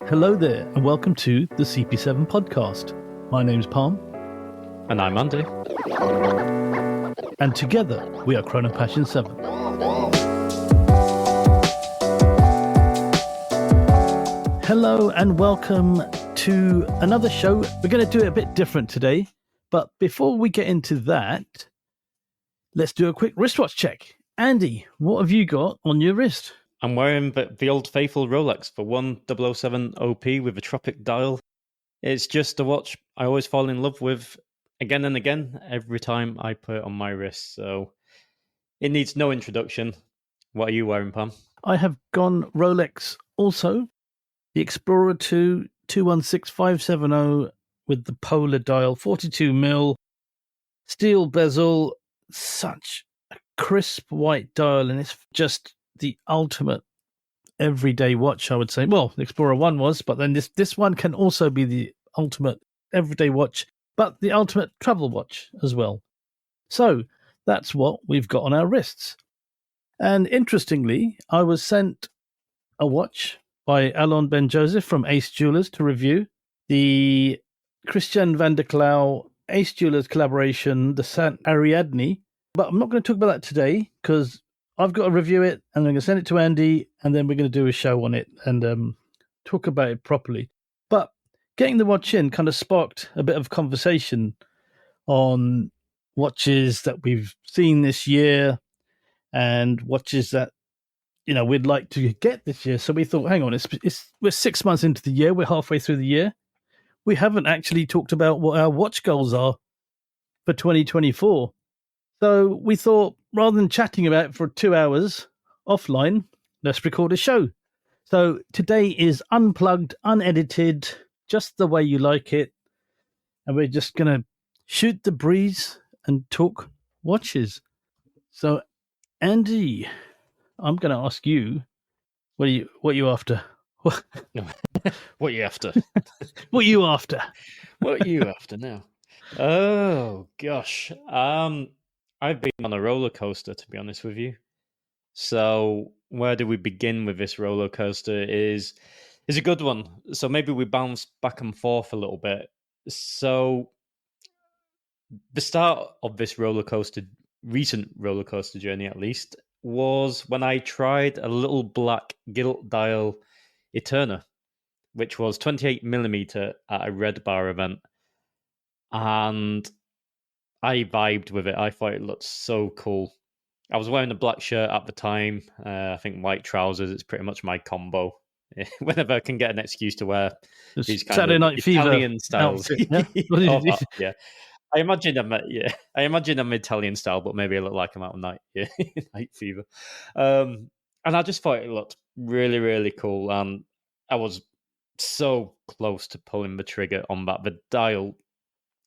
Hello there, and welcome to the CP7 podcast. My name's Parm, And I'm Andy. and together we are Chrono Passion 7. Hello, and welcome to another show. We're going to do it a bit different today, but before we get into that, let's do a quick wristwatch check. Andy, what have you got on your wrist? I'm wearing the old faithful Rolex for 1007 OP with a tropic dial. It's just a watch I always fall in love with again and again every time I put it on my wrist. So it needs no introduction. What are you wearing, Pam? I have gone Rolex also, the Explorer 2 216570 with the polar dial, 42mm, steel bezel, such a crisp white dial, and it's just the ultimate everyday watch, I would say. Well, the Explorer 1 was, but then this one can also be the ultimate everyday watch, but the ultimate travel watch as well. So that's what we've got on our wrists. And interestingly, I was sent a watch by Alon Ben Joseph from Ace Jewelers to review, the Christian van der Klauw Ace Jewelers collaboration, the Saint Ariadne. But I'm not going to talk about that today because I've got to review it and I'm going to send it to Andy, and then we're going to do a show on it and talk about it properly. But getting the watch in kind of sparked a bit of conversation on watches that we've seen this year and watches that we'd like to get this year. So we thought, hang on, we're 6 months into the year, we're halfway through the year. We haven't actually talked about what our watch goals are for 2024. So we thought, rather than chatting about it for 2 hours offline, let's record a show. So today is unplugged, unedited, just the way you like it. And we're just going to shoot the breeze and talk watches. So, Andy, I'm going to ask you, what are you after? What are you after? What are you after? What are you after now? Oh, gosh. I've been on a roller coaster, to be honest with you. So where do we begin with this roller coaster is a good one. So maybe we bounce back and forth a little bit. So the start of this recent roller coaster journey at least, was when I tried a little black gilt dial Eterna, which was 28mm at a Red Bar event. And I vibed with it. I thought it looked so cool. I was wearing a black shirt at the time. I think white trousers. It's pretty much my combo. Whenever I can get an excuse to wear these kind Saturday of Night Italian Fever styles. outfit, yeah? Yeah. I imagine I'm Italian style, but maybe I look like I'm out of night fever. And I just thought it looked really, really cool. And I was so close to pulling the trigger on that. The dial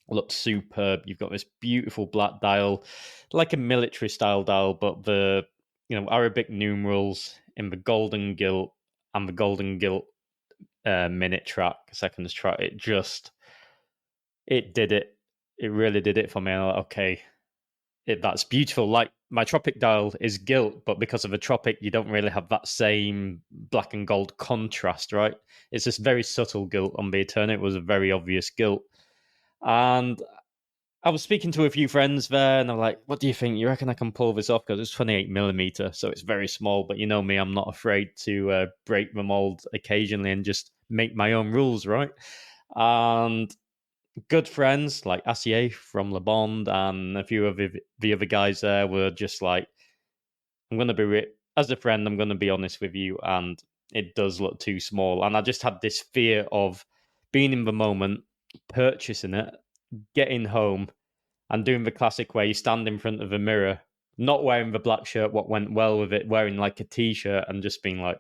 looked superb. You've got this beautiful black dial, like a military style dial, but the Arabic numerals in the golden gilt and the golden gilt minute track, seconds track. It did it. It really did it for me. I'm like, okay, that's beautiful. Like, my tropic dial is gilt, but because of the tropic, you don't really have that same black and gold contrast, right? It's this very subtle gilt on the Eterna. It was a very obvious gilt. And I was speaking to a few friends there, and I'm like, what do you think? You reckon I can pull this off? Because it's 28mm, so it's very small. But you know me, I'm not afraid to break the mold occasionally and just make my own rules, right? And good friends like Assier from Le Bond and a few of the other guys there were just like, I'm going to be, as a friend, I'm going to be honest with you, and it does look too small. And I just had this fear of being in the moment, purchasing it, getting home, and doing the classic where you stand in front of a mirror, not wearing the black shirt, what went well with it, wearing like a t-shirt, and just being like,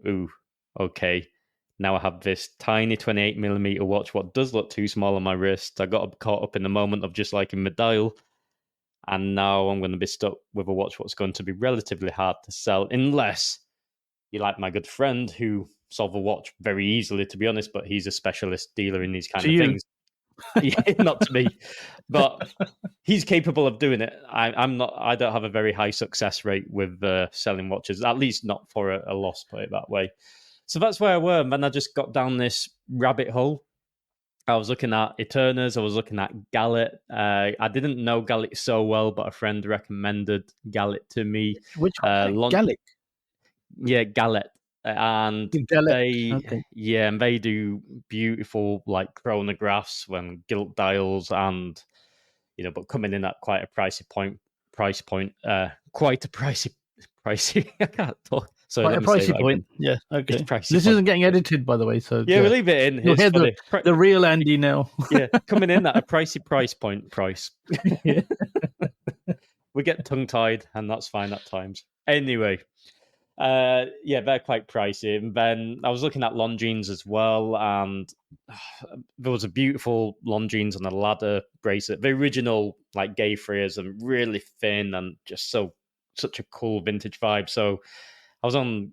ooh, okay. Now I have this tiny 28mm watch, what does look too small on my wrist. I got caught up in the moment of just liking the dial. And now I'm going to be stuck with a watch what's going to be relatively hard to sell, unless you like my good friend who solved a watch very easily, to be honest, but he's a specialist dealer in these kind of things. Yeah, not to me, but he's capable of doing it. I'm not. I don't have a very high success rate with selling watches, at least not for a loss, put it that way. So that's where I were. And then I just got down this rabbit hole. I was looking at Eternas. I was looking at Gallet. I didn't know Gallet so well, but a friend recommended Gallet to me. Which one? Gallic. Yeah, Gallet. And Gallet. they, yeah, and they do beautiful like chronographs when gilt dials, and but coming in at quite a pricey point. Quite a pricey. I can't talk. So quite a pricey point. Yeah. Okay. This isn't getting edited, by the way. So yeah, we'll leave it in. You'll hear the real Andy now. Yeah, coming in at a pricey price. Yeah. We get tongue tied, and that's fine at times. Anyway, yeah, they're quite pricey. And then I was looking at Longines as well, and there was a beautiful Longines on a ladder bracelet, the original like gay freers, and really thin, and just such a cool vintage vibe. So I was on,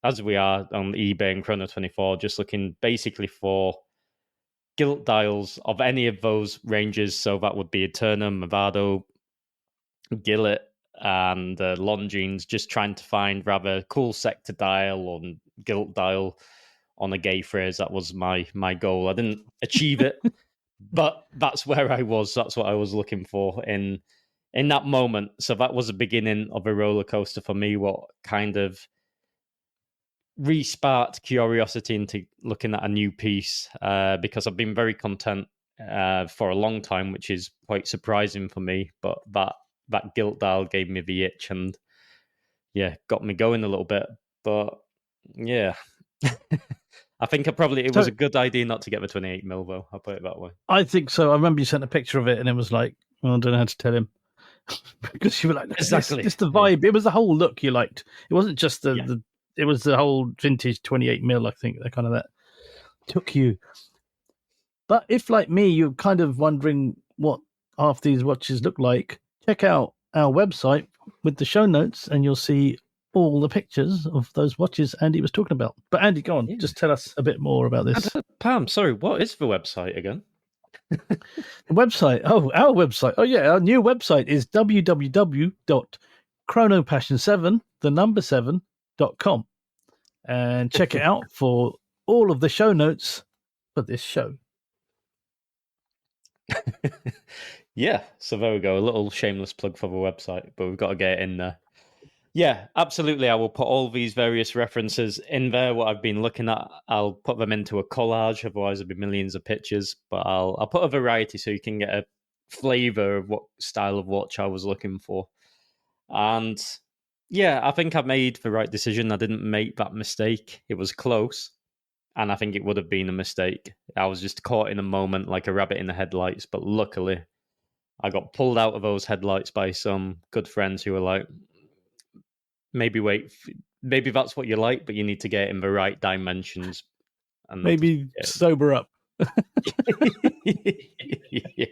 as we are on eBay and Chrono24, just looking basically for gilt dials of any of those ranges. So that would be Eternum, Movado, Gillet, and Longines, just trying to find rather cool sector dial or gilt dial on a gay phrase. That was my goal. I didn't achieve it, but that's where I was. That's what I was looking for in that moment. So that was the beginning of a roller coaster for me, what kind of re-sparked curiosity into looking at a new piece, because I've been very content for a long time, which is quite surprising for me. But that gilt dial gave me the itch, and yeah, got me going a little bit. But yeah, I think it was a good idea not to get the 28mm though. I'll put it that way. I think so. I remember you sent a picture of it, and it was like, well, I don't know how to tell him. Because you were like, exactly, just the vibe. Yeah. It was the whole look you liked. It wasn't just it was the whole vintage 28mm. I think that took you. But if, like me, you're kind of wondering what half these watches look like, check out our website with the show notes, and you'll see all the pictures of those watches Andy was talking about. But Andy, go on, just tell us a bit more about this. Parm, sorry, what is the website again? The website. Oh, our website. Oh, yeah, our new website is www.chronopassion7.com, and check it out for all of the show notes for this show. Yeah, so there we go. A little shameless plug for the website, but we've got to get it in there. Yeah, absolutely. I will put all these various references in there, what I've been looking at. I'll put them into a collage, otherwise there'll be millions of pictures. But I'll put a variety so you can get a flavour of what style of watch I was looking for. And yeah, I think I made the right decision. I didn't make that mistake. It was close, and I think it would have been a mistake. I was just caught in a moment like a rabbit in the headlights. But luckily, I got pulled out of those headlights by some good friends who were like, maybe that's what you like, but you need to get in the right dimensions. And maybe sober up. Yeah.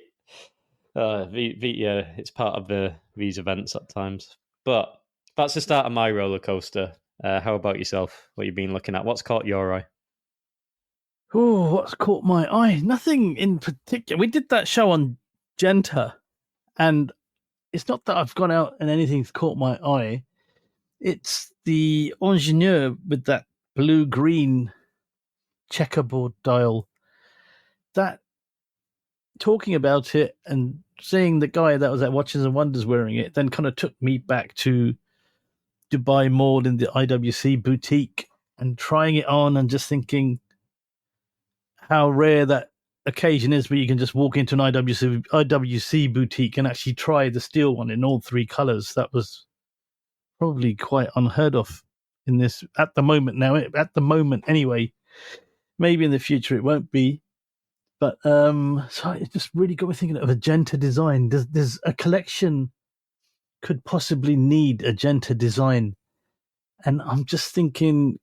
It's part of these events at times. But that's the start of my roller coaster. How about yourself? What you've been looking at? What's caught your eye? Oh, what's caught my eye? Nothing in particular. We did that show on Genta, and it's not that I've gone out and anything's caught my eye. It's the Ingenieur with that blue-green checkerboard dial. That, talking about it and seeing the guy that was at Watches and Wonders wearing it, then kind of took me back to Dubai Mall in the IWC boutique and trying it on and just thinking how rare that occasion is where you can just walk into an IWC boutique and actually try the steel one in all three colors. That was probably quite unheard of in this at the moment now. At the moment, anyway. Maybe in the future it won't be. But so it just really got me thinking of a Genta design. There's a collection could possibly need a Genta design. And I'm just thinking,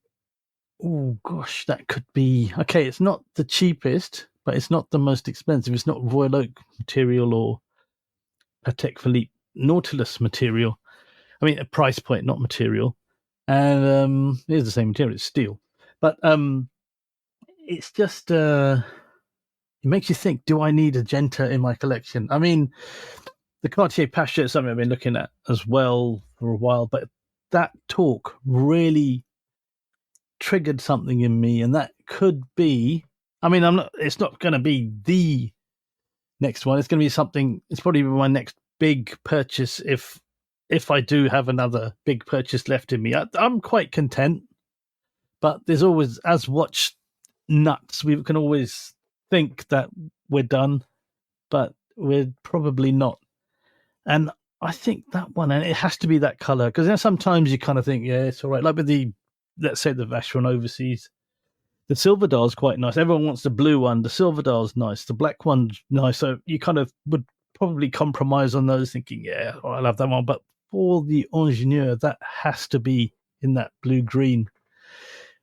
oh gosh, that could be okay. It's not the cheapest, but it's not the most expensive. It's not Royal Oak material or Patek Philippe Nautilus material. I mean, a price point, not material. And it is the same material, it's steel. But it's just, it makes you think, do I need a Genta in my collection? I mean, the Cartier Pasha is something I've been looking at as well for a while, but that talk really triggered something in me, and that could be. I mean, I'm not. It's not going to be the next one. It's going to be something. It's probably my next big purchase if I do have another big purchase left in me. I'm quite content, but there's always, as watch nuts, we can always think that we're done, but we're probably not. And I think that one, and it has to be that color, because sometimes you kind of think, yeah, it's all right. Like with the, let's say the Vacheron Overseas, the silver dial's quite nice. Everyone wants the blue one. The silver dial's nice. The black one's nice. So you kind of would probably compromise on those, thinking, yeah, I'll have that one. But for the Ingenieur, that has to be in that blue green.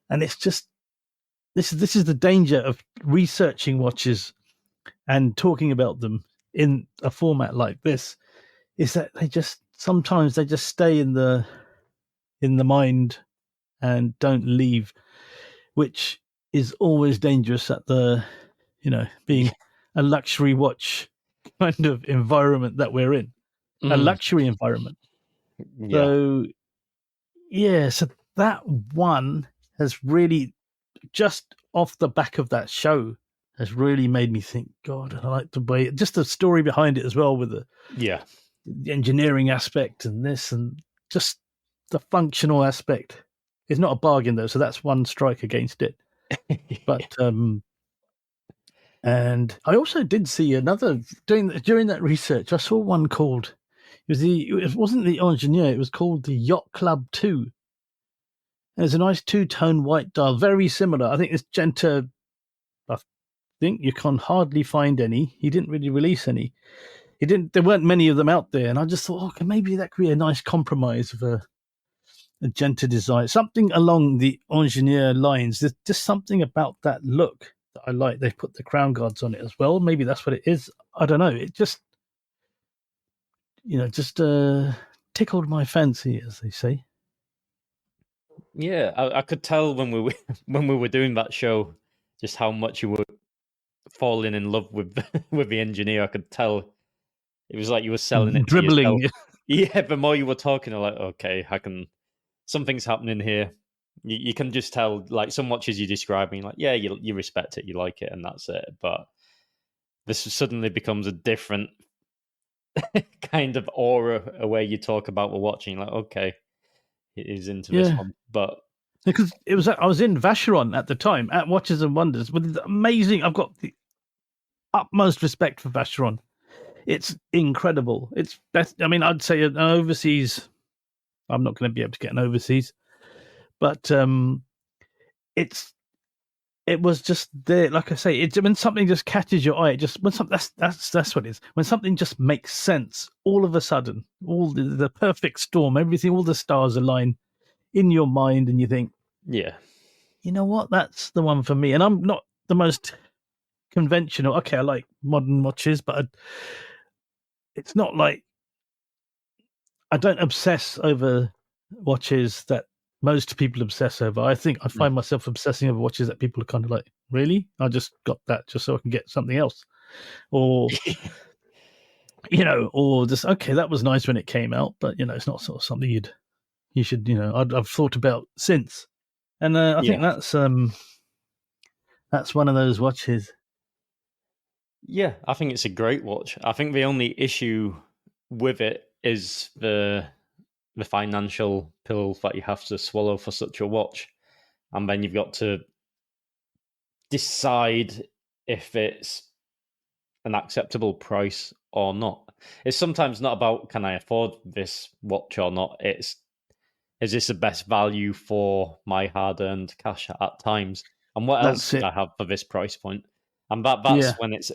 And it's just, this is the danger of researching watches and talking about them in a format like this, is that sometimes they just stay in the mind and don't leave, which is always dangerous at the, being a luxury watch kind of environment that we're in, a luxury environment. Yeah. So that one has really, just off the back of that show, has really made me think, God, I like the way, just the story behind it as well, with the engineering aspect and this, and just the functional aspect. It's not a bargain though, so that's one strike against it. But and I also did see another during that research. I saw one called, it wasn't the Ingenieur, it was called the Yacht Club 2. There's a nice two-tone white dial, very similar. I think it's Genta. I think you can hardly find any. He didn't really release any. There weren't many of them out there, and I just thought, okay, maybe that could be a nice compromise of a Genta design, something along the Ingenieur lines. There's just something about that look that I like. They put the crown guards on it as well. Maybe that's what it is. I don't know. It just, tickled my fancy, as they say. Yeah, I could tell when we were doing that show just how much you were falling in love with with the Engineer. I could tell it was like you were selling it dribbling. To yourself. Yeah, the more you were talking, I'm like, okay, something's happening here. You can just tell, like some watches you're describing, like, yeah, you respect it, you like it, and that's it. But this suddenly becomes a different kind of aura where you talk about the watching, like, okay, it is into this one. But because I was in Vacheron at the time at Watches and Wonders with amazing. I've got the utmost respect for Vacheron. It's incredible. It's best. I mean, I'd say an overseas. I'm not going to be able to get an overseas, but it was just there. Like I say, it's when something just catches your eye. When something that's what it is. When something just makes sense, all of a sudden, all the perfect storm, everything, all the stars align in your mind, and you think, yeah, you know what, that's the one for me. And I'm not the most conventional. Okay, I like modern watches, but it's not like I don't obsess over watches that most people obsess over. I think I find myself obsessing over watches that people are kind of like, really? I just got that just so I can get something else. Or, or just, okay, that was nice when it came out, but, it's not sort of something you should, I've thought about since. And I think that's one of those watches. Yeah, I think it's a great watch. I think the only issue with it is the financial pill that you have to swallow for such a watch, and then you've got to decide if it's an acceptable price or not. It's sometimes not about, can I afford this watch or not? It's, is this the best value for my hard-earned cash at times? And what else could I have for this price point? And that's when it's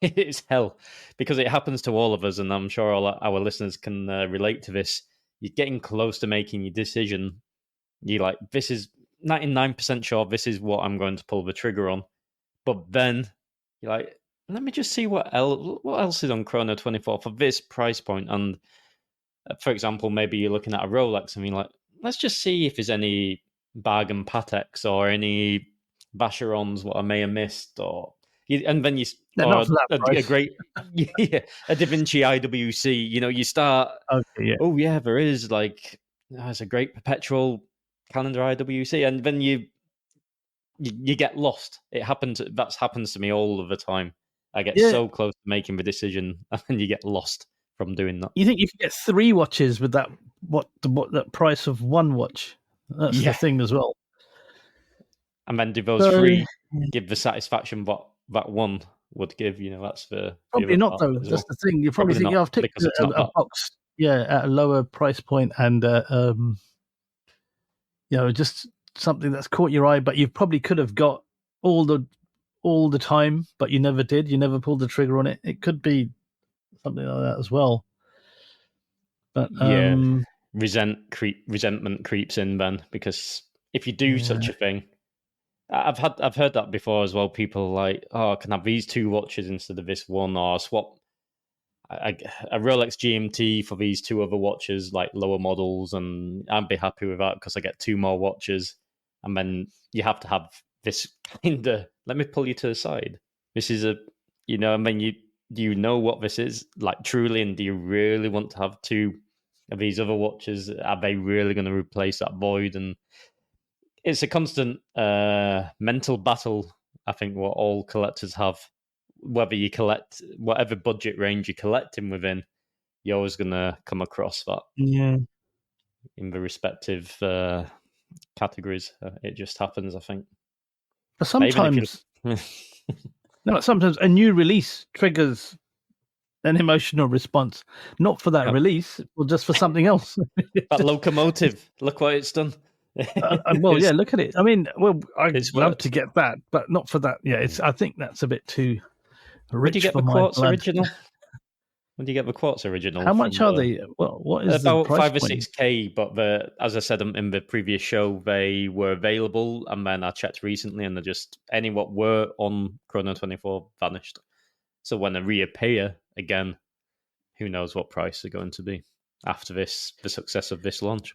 it's hell, because it happens to all of us, and I'm sure all our listeners can relate to this. You're getting close to making your decision. You're like, this is 99% sure this is what I'm going to pull the trigger on. But then you're like, let me just see what else is on Chrono 24 for this price point. And for example, maybe you're looking at a Rolex and you're like, let's just see if there's any bargain Pateks or any Vacherons what I may have missed, and then a great a Da Vinci IWC. You start. Okay, yeah. Oh yeah, there is there's a great perpetual calendar IWC, and then you get lost. That happens to me all of the time. I get so close to making the decision, and then you get lost from doing that. You think you could get 3 watches with that that price of 1 watch? That's the thing as well. And then do those 3 give the satisfaction what that one would give? That's probably not though. That's the thing. You probably think, I've taken a box, at a lower price point, and just something that's caught your eye, but you probably could have got all the time, but you never did. You never pulled the trigger on it. It could be something like that as well. But resentment creeps in then, because if you do such a thing, I've heard that before as well. People are like, oh, I can have these 2 watches instead of this one, or swap a Rolex GMT for these 2 other watches, like lower models, and I'd be happy with that because I get 2 more watches. And then you have to have this kind of, let me pull you to the side. This is and then do you know what this is, like, truly, and do you really want to have 2 of these other watches? Are they really going to replace that void? And it's a constant mental battle, I think, what all collectors have. Whether you collect, whatever budget range you're collecting within, you're always going to come across that. Yeah. In the respective categories. It just happens, I think. But sometimes, sometimes a new release triggers an emotional response, not for that release, or just for something else. That locomotive, look what it's done. Look at it. I mean, I'd love to get that, but not for that. Yeah, I think that's a bit too rich for my blood. Original? When do you get the quartz original? How much are they? Well, what is about the price 5 or 6K? But as I said in the previous show, they were available, and then I checked recently, and any what were on Chrono 24 vanished. So when they reappear again, who knows what price they're going to be after the success of this launch.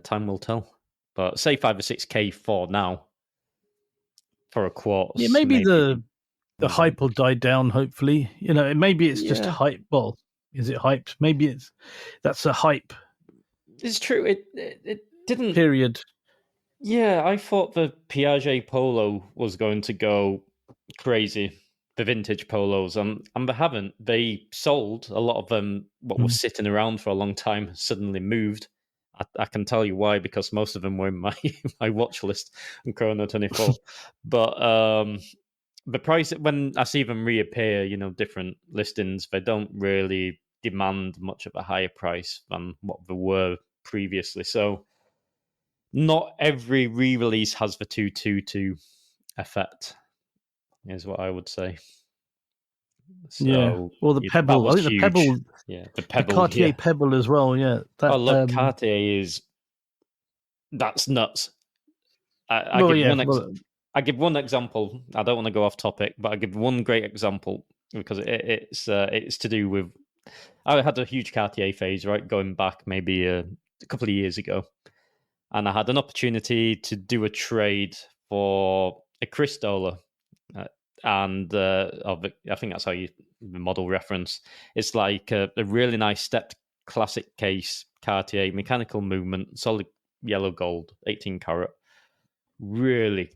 Time will tell. But say 5 or 6K for now for a quartz. Yeah, maybe the hype will die down. Hopefully, maybe it's just hype. Well, is it hyped? Maybe that's a hype. It's true. It didn't. Period. Yeah, I thought the Piaget Polo was going to go crazy. The vintage polos, and they haven't. They sold a lot of them. What was sitting around for a long time suddenly moved. I can tell you why, because most of them were in my watch list on Chrono 24. But the price, when I see them reappear, different listings, they don't really demand much of a higher price than what they were previously. So not every re-release has the 222 effect, is what I would say. So, the Pebble. I think the Pebble. Yeah, the Pebble. The Cartier Pebble as well. Yeah. Cartier that's nuts. I give one example. I don't want to go off topic, but I give one great example because it's to do with. I had a huge Cartier phase, right, going back maybe a couple of years ago, and I had an opportunity to do a trade for a Cristola, and I think that's how the model reference. It's like a really nice stepped classic case, Cartier, mechanical movement, solid yellow gold, 18 karat, really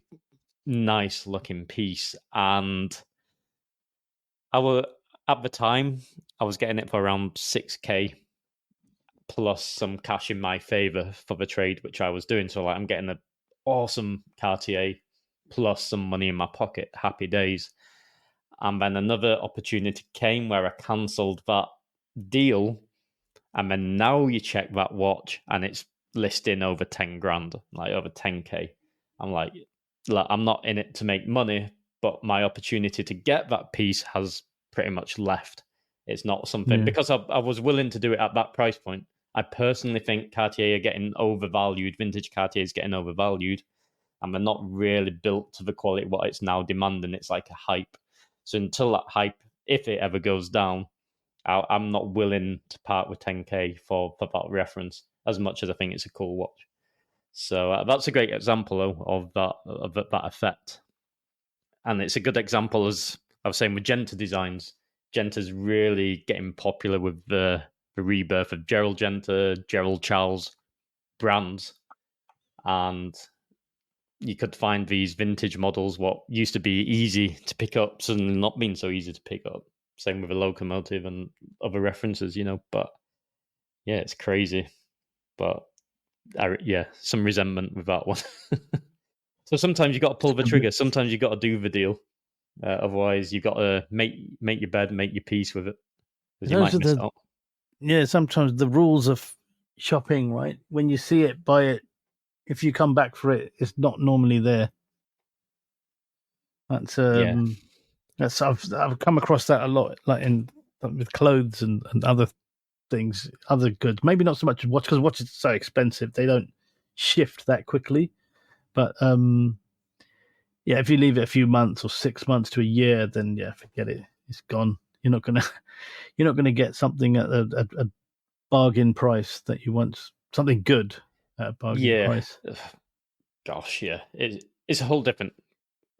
nice looking piece. And at the time, I was getting it for around 6K plus some cash in my favor for the trade, which I was doing. So I'm getting an awesome Cartier plus some money in my pocket. Happy days. And then another opportunity came where I cancelled that deal. And then now you check that watch and it's listing over 10 grand, like over 10K. I'm like, I'm not in it to make money, but my opportunity to get that piece has pretty much left. It's not something, because I was willing to do it at that price point. I personally think Cartier are getting overvalued. Vintage Cartier is getting overvalued. And they're not really built to the quality what it's now demanding. It's like a hype. So until that hype, if it ever goes down, I'm not willing to part with 10K for that reference, as much as I think it's a cool watch. So that's a great example of that effect. And it's a good example, as I was saying, with Genta designs. Genta's really getting popular with the rebirth of Gerald Genta, Gerald Charles brands. and you could find these vintage models, what used to be easy to pick up, suddenly not being so easy to pick up. Same with a locomotive and other references, but yeah, it's crazy. But some resentment with that one. So sometimes you got to pull the trigger. Sometimes you got to do the deal. Otherwise, you got to make your bed, make your peace with it, because you might miss it out. Yeah, sometimes the rules of shopping, right? When you see it, buy it. If you come back for it, it's not normally there. That's I've come across that a lot, like with clothes and other things, other goods. Maybe not so much watch, because watches are so expensive; they don't shift that quickly. But yeah, if you leave it a few months or 6 months to a year, then yeah, forget it. It's gone. You're not gonna get something at a bargain price that you want. Something good at a bargain price. Gosh, yeah, it's a whole different.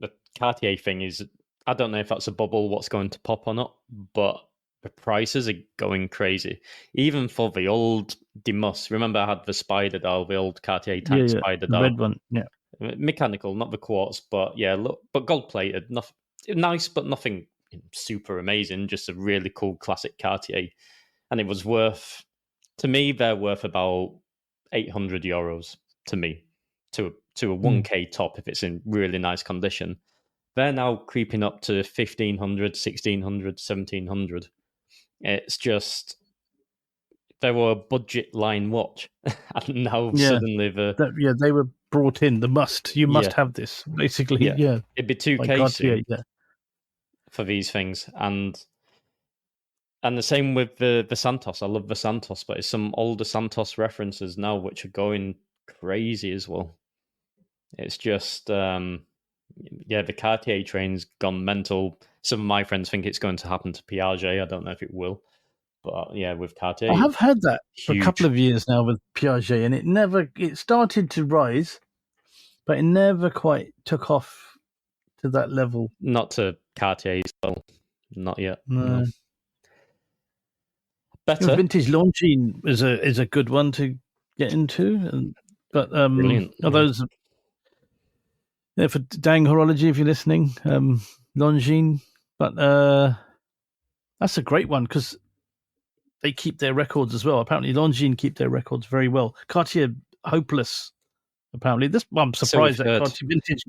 The Cartier thing is, I don't know if that's a bubble, what's going to pop or not, but the prices are going crazy. Even for the old Demus, remember I had the Spider Dial, the old Cartier tank Spider the Dial, red one, yeah, mechanical, not the quartz, but yeah, look, but gold plated, nothing nice, but nothing super amazing. Just a really cool classic Cartier, and it was worth, to me, they're worth about €800 to me, to a 1K top if it's in really nice condition. They're now creeping up to 1,500, 1,600, 1,700. It's just, they were a budget line watch, and now suddenly they were brought in. You must have this, basically. Yeah, it'd be 2K like soon, yeah, for these things, and the same with the Santos. I love the Santos, but it's some older Santos references now which are going crazy as well. It's just, the Cartier train's gone mental. Some of my friends think it's going to happen to Piaget. I don't know if it will, but yeah, with Cartier, I have heard that huge. for a couple of years now with Piaget, and it started to rise, but it never quite took off to that level. Not to Cartier's level, not yet. No. Better. Vintage Longines is a good one to get into, but Brilliant. those for Dang Horology, if you're listening, Longines, but that's a great one because they keep their records as well. Apparently, Longines keep their records very well. Cartier, hopeless. Apparently, I'm surprised that Cartier vintage.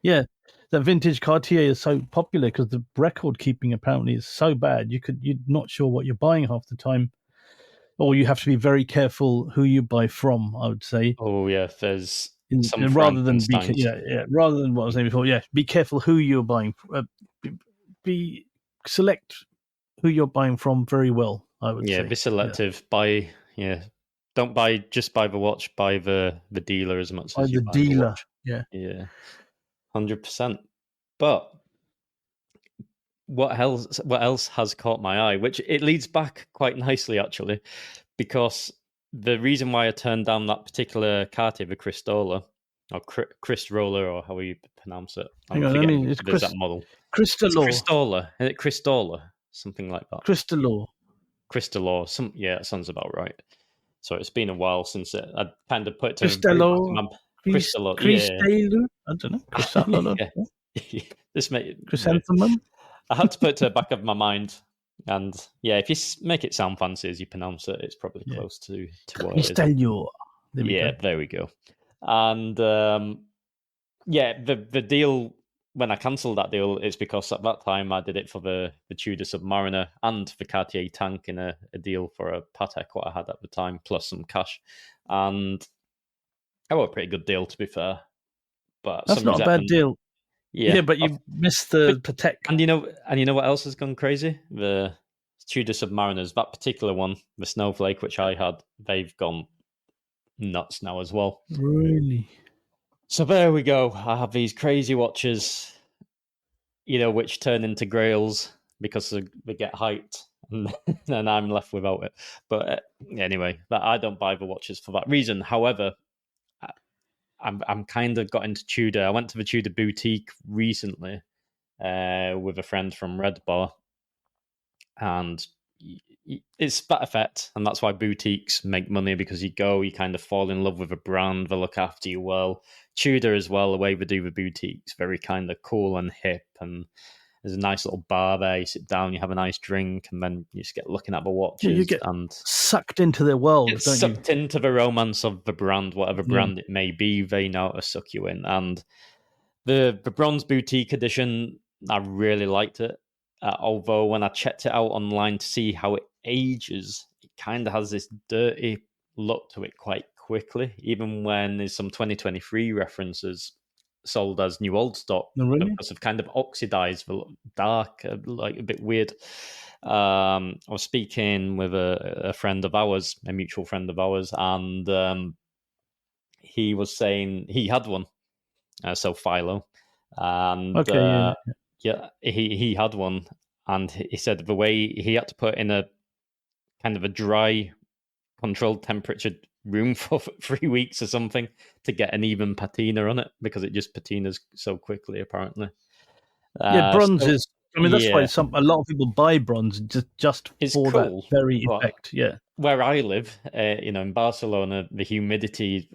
Yeah, that vintage Cartier is so popular because the record keeping apparently is so bad. You're not sure what you're buying half the time, or you have to be very careful who you buy from. I would say. Oh yeah, there's some rather than rather than what I was saying before. Yeah, be careful who you're buying. Select who you're buying from very well. I would say. Be selective. Buy Don't just buy the watch. Buy the dealer as much as you buy the watch. Yeah, 100%. But what else has caught my eye? Which it leads back quite nicely actually, because the reason why I turned down that particular Cartier, the Cristola, or Cristrola, or how you pronounce it. Hang on, it's that model. Cristola. Is it Cristola? Something like that. Crystalor. It sounds about right. So it's been a while since I kind of put it to Crystallo. Yeah. I don't know. Crystallo. Chrysanthemum. I had to put it to the back of my mind. And yeah, if you make it sound fancy as you pronounce it, it's probably close to what it is. There we go. And the deal, when I cancelled that deal, it's because at that time I did it for the Tudor Submariner and the Cartier tank in a deal for a Patek, what I had at the time, plus some cash. And I got a pretty good deal, to be fair. But that's not a bad deal. Yeah, but you missed the Patek. And you know what else has gone crazy? The Tudor Submariners, that particular one, the Snowflake, which I had, they've gone nuts now as well. Really? So there we go. I have these crazy watches, which turn into grails because they get hyped, and then I'm left without it. But anyway, I don't buy the watches for that reason. However, I'm kind of got into Tudor. I went to the Tudor boutique recently with a friend from Red Bar, and it's that effect, and that's why boutiques make money, because you kind of fall in love with a brand, they look after you well. Tudor as well, the way they do the boutiques, very kind of cool and hip, and there's a nice little bar there. You sit down, you have a nice drink, and then you just get looking at the watches. You get and sucked into their world, get don't you? sucked into the romance of the brand, whatever Yeah. brand it may be. They know how to suck you in. And the bronze boutique edition, I really liked it. Although when I checked it out online to see how it ages, it kind of has this dirty look to it quite quickly. Even when there's some 2023 references sold as new old stock, Oh, really? because of kind of oxidized, dark, like a bit weird. I was speaking with a friend of ours, a mutual friend of ours, and he was saying he had one, so Philo, and Okay, yeah. he had one, and he said the way he had to put in a kind of a dry, controlled temperature room for 3 weeks or something to get an even patina on it, because it just patinas so quickly, apparently. Yeah, bronze So, is. I mean, that's why yeah, a lot of people buy bronze just it's for that cool, very but effect. Yeah. where I live, in Barcelona, the humidity,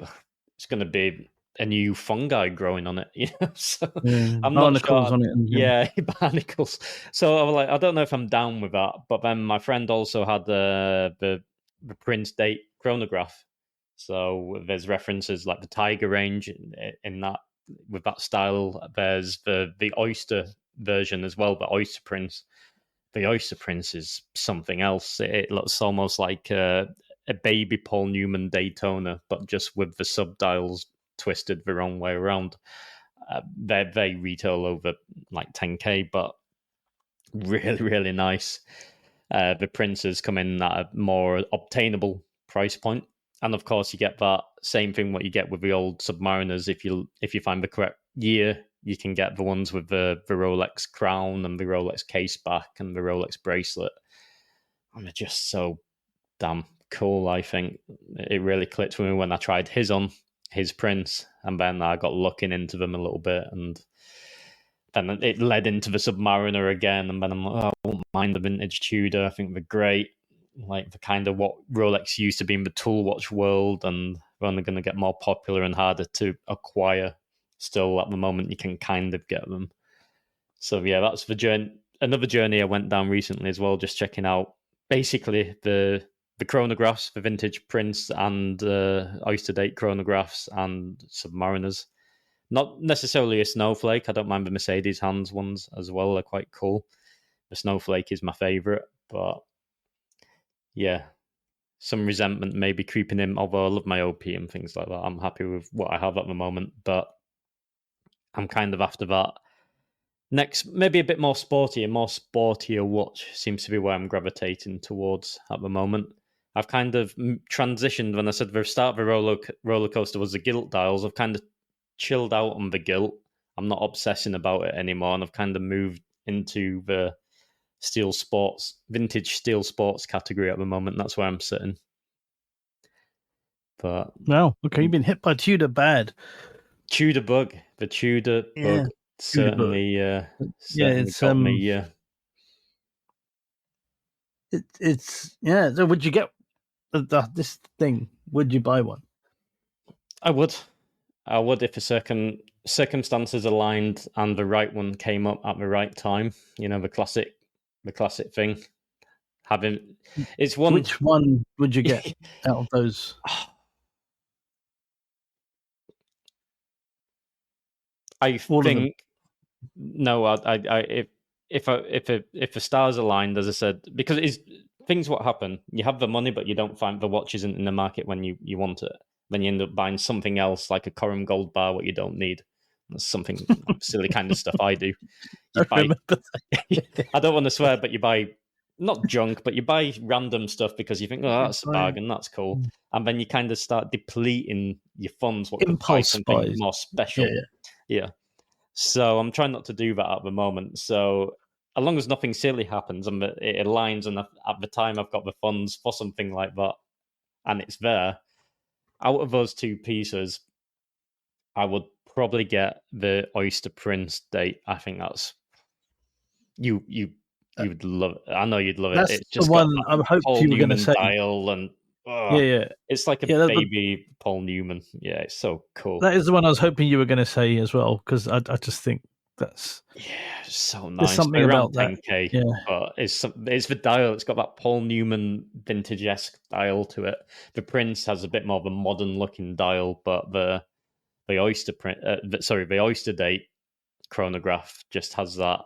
it's going to be a new fungi growing on it. So I'm not Barnacles sure. on it. And, Yeah, barnacles. So I was like, I don't know if I'm down with that. But then my friend also had the Prince date chronograph. So there's references like the Tiger range in that, with that style. There's the Oyster version as well, the Oyster Prince. The Oyster Prince is something else. It looks almost like a baby Paul Newman Daytona, but just with the subdials twisted the wrong way around. They retail over like 10K, but really, really nice. The Princes come in at a more obtainable price point, and of course, you get that same thing what you get with the old Submariners. If you find the correct year, you can get the ones with the Rolex crown and the Rolex case back and the Rolex bracelet. And they're just so damn cool, I think. It really clicked with me when I tried his Prince, and then I got looking into them a little bit, and then it led into the Submariner again, and then I'm like, oh, I won't mind the vintage Tudor. I think they're great. Like the kind of what Rolex used to be in the tool watch world, and they're only going to get more popular and harder to acquire. Still, at the moment, you can kind of get them. So yeah, that's the journey. Another journey I went down recently as well, just checking out basically the chronographs, the vintage Prince and Oyster Date chronographs and Submariners. Not necessarily a Snowflake. I don't mind the Mercedes hands ones as well. They're quite cool. The Snowflake is my favorite, but yeah, some resentment maybe creeping in. Although I love my OP and things like that, I'm happy with what I have at the moment. But I'm kind of after that next, maybe a bit more sportier watch seems to be where I'm gravitating towards at the moment. I've kind of transitioned when I said the start of the roller coaster was the gilt dials. I've kind of chilled out on the gilt. I'm not obsessing about it anymore, and I've kind of moved into the vintage steel sports category at the moment. That's where I'm sitting. But wow. Okay, you've been hit by Tudor bad. the Tudor bug certainly, certainly It's got me. Yeah, it's yeah. So would you get this thing? Would you buy one? I would. I would if the circumstances aligned and the right one came up at the right time. The classic thing. Having it's one. Which one would you get out of those? I All of them. think no. If the stars aligned, as I said, because it's things what happen. You have the money, but you don't find the watch isn't in the market when you want it. Then you end up buying something else, like a Coram Gold bar, what you don't need. That's something silly kind of stuff I do. You I buy. remember that. I don't want to swear, but you buy not junk, but you buy random stuff because you think, oh, that's a bargain, that's cool. And then you kind of start depleting your funds, what could buy Impulse something buys. more special. Yeah. So I'm trying not to do that at the moment. So as long as nothing silly happens and it aligns, and at the time I've got the funds for something like that, and it's there, out of those two pieces, I would probably get the Oyster Prince date. I think that's you You would love it. I know you'd love it. That's It's the just got one that I hoped Paul you were going to Newman say. dial, and Yeah. it's like a Yeah, baby Paul Newman. Yeah, it's so cool. that is the one I was hoping you were going to say as well, because I just think that's Yeah, so there's nice. something Around about that. 10K, Yeah. but it's the dial. It's got that Paul Newman vintage-esque dial to it. The Prince has a bit more of a modern looking dial, but the Oyster the Oyster Date chronograph just has that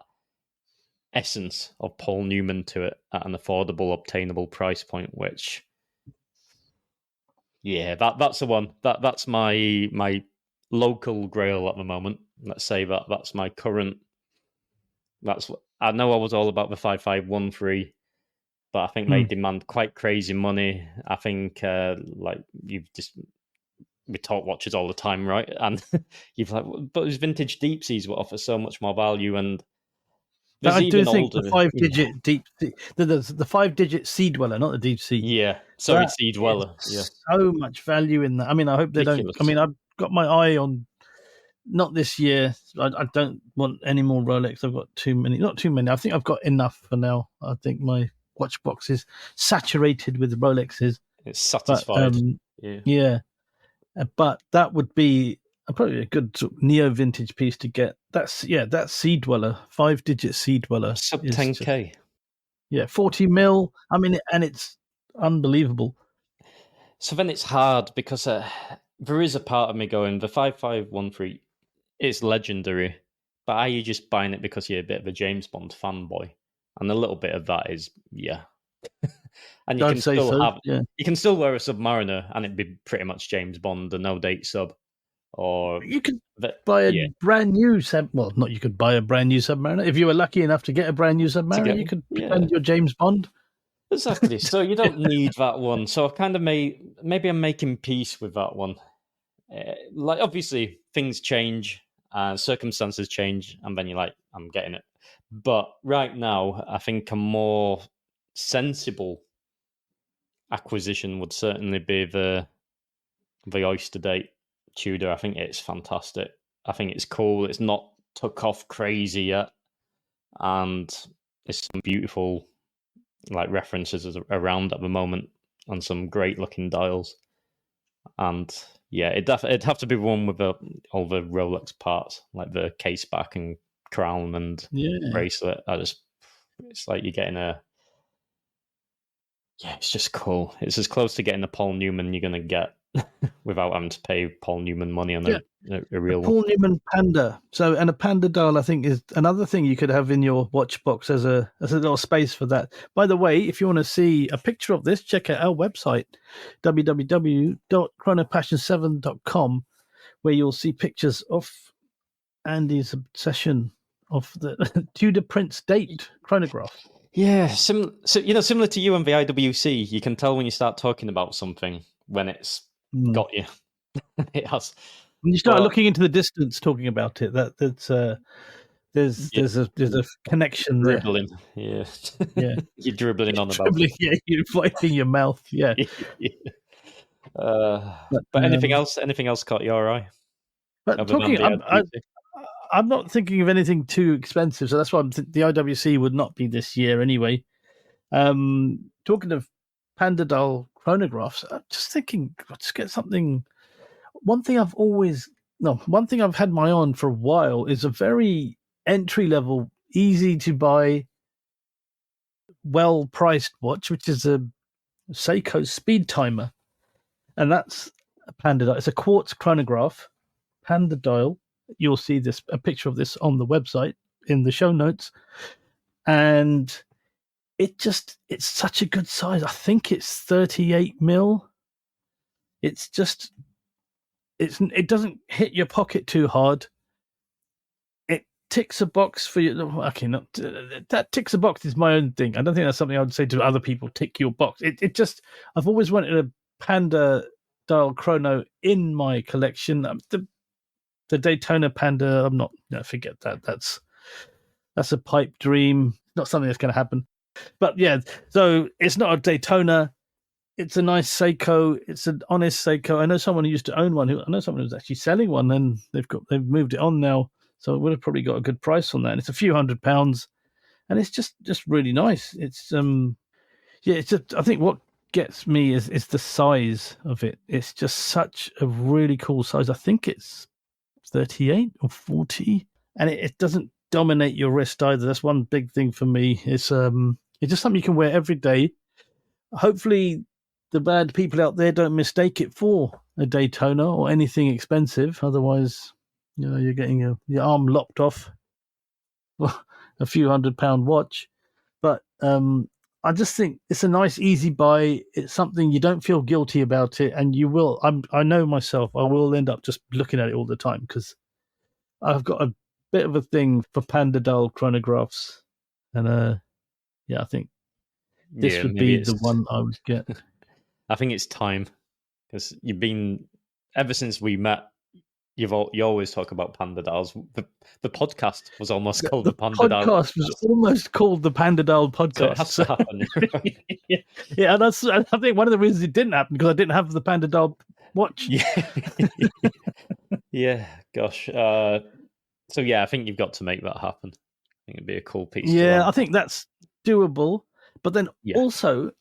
essence of Paul Newman to it at an affordable, obtainable price point. Which, yeah, that's the one. That's my local grail at the moment. Let's say that's my current. I know I was all about the 5513, but I think they demand quite crazy money. I think like we talk watches all the time, right? And you've like, but those vintage deep seas will offer so much more value, and there's I do even think the older. 5-digit deep sea, the 5-digit sea dweller, not the deep sea. Yeah, sorry, That Sea is Dweller. Yeah, so much value in that. I mean, I hope they don't. I ridiculous. mean, I've got my eye on not this year. I don't want any more Rolex. I've got too many. Not too many. I think I've got enough for now. I think my watch box is saturated with Rolexes. It's But satisfied. yeah, but that would be probably a good sort of neo vintage piece to get. That Sea Dweller, 5-digit Sea Dweller Sub is just 10K. 40 mil. I mean, and it's unbelievable. So then it's hard because there is a part of me going, the 5513, it's legendary, but are you just buying it because you're a bit of a James Bond fanboy? And a little bit of that is, yeah. And you I'd can say still so. Yeah, you can still wear a Submariner and it'd be pretty much James Bond, a no date sub. Or you could buy a yeah, brand new not you could buy a brand new Submariner. If you were lucky enough to get a brand new Submariner, you could pretend you're James Bond. exactly. So you don't need that one. So I've kind of maybe I'm making peace with that one. Like obviously things change, circumstances change, and then you're like, I'm getting it. But right now, I think a more sensible acquisition would certainly be the Oyster Date Tudor. I think it's fantastic. I think it's cool. It's not took off crazy yet, and there's some beautiful like references around at the moment, and some great looking dials. And yeah, it'd have to be one with all the Rolex parts, like the case back and crown and bracelet. It's like you're getting it's just cool. It's as close to getting a Paul Newman you're gonna get without having to pay Paul Newman money on a real one. Paul Newman Panda. So, and a Panda dial, I think, is another thing you could have in your watch box as a little space for that. By the way, if you want to see a picture of this, check out our website, www.chronopassion7.com, where you'll see pictures of Andy's obsession of the Tudor Prince date chronograph. Yeah, similar to you and the IWC, you can tell when you start talking about something when it's got you. It has. When you start looking into the distance, talking about it, there's a connection dribbling. there. Yeah. You're dribbling on about it. Yeah, you're wiping your mouth. Yeah. But anything else caught your eye? But talking, I'm not thinking of anything too expensive, so that's why the IWC would not be this year anyway. Talking of Panda dial chronographs, I'm just thinking, let's get something. One thing I've had my eye on for a while is a very entry level, easy to buy, well priced watch, which is a Seiko speed timer, and that's a Panda dial. It's a quartz chronograph, Panda dial. You'll see a picture of this on the website in the show notes, and it's such a good size. I think it's 38 mil. It doesn't hit your pocket too hard. It ticks a box for you. Okay, not that ticks a box is my own thing. I don't think that's something I would say to other people. Tick your box. I've always wanted a Panda dial chrono in my collection. The Daytona Panda. Forget that. That's a pipe dream. Not something that's going to happen. But yeah, so it's not a Daytona. It's a nice Seiko. It's an honest Seiko. I know someone who used to own one. I know someone who's actually selling one, and they've moved it on now. So it would have probably got a good price on that. And it's a few £100. and it's just really nice. It's it's just, I think what gets me is the size of it. It's just such a really cool size. I think it's 38 or 40, and it doesn't dominate your wrist either. That's one big thing for me. It's just something you can wear every day. Hopefully the bad people out there don't mistake it for a Daytona or anything expensive. Otherwise, you're getting your arm lopped off a few £100 watch. But I just think it's a nice, easy buy. It's something you don't feel guilty about it, and you will. I know myself. I will end up just looking at it all the time because I've got a bit of a thing for panda dial chronographs, and I think this would be the one I would get. I think it's time because you've been ever since we met. You always talk about panda dials. The podcast was almost called the Panda Dial. The podcast was almost called the Panda Dial podcast. So it has to happen. Yeah, and I think one of the reasons it didn't happen because I didn't have the Panda Dial watch. Yeah, gosh. So yeah, I think you've got to make that happen. I think it'd be a cool piece. Yeah, I think that's doable. But then also,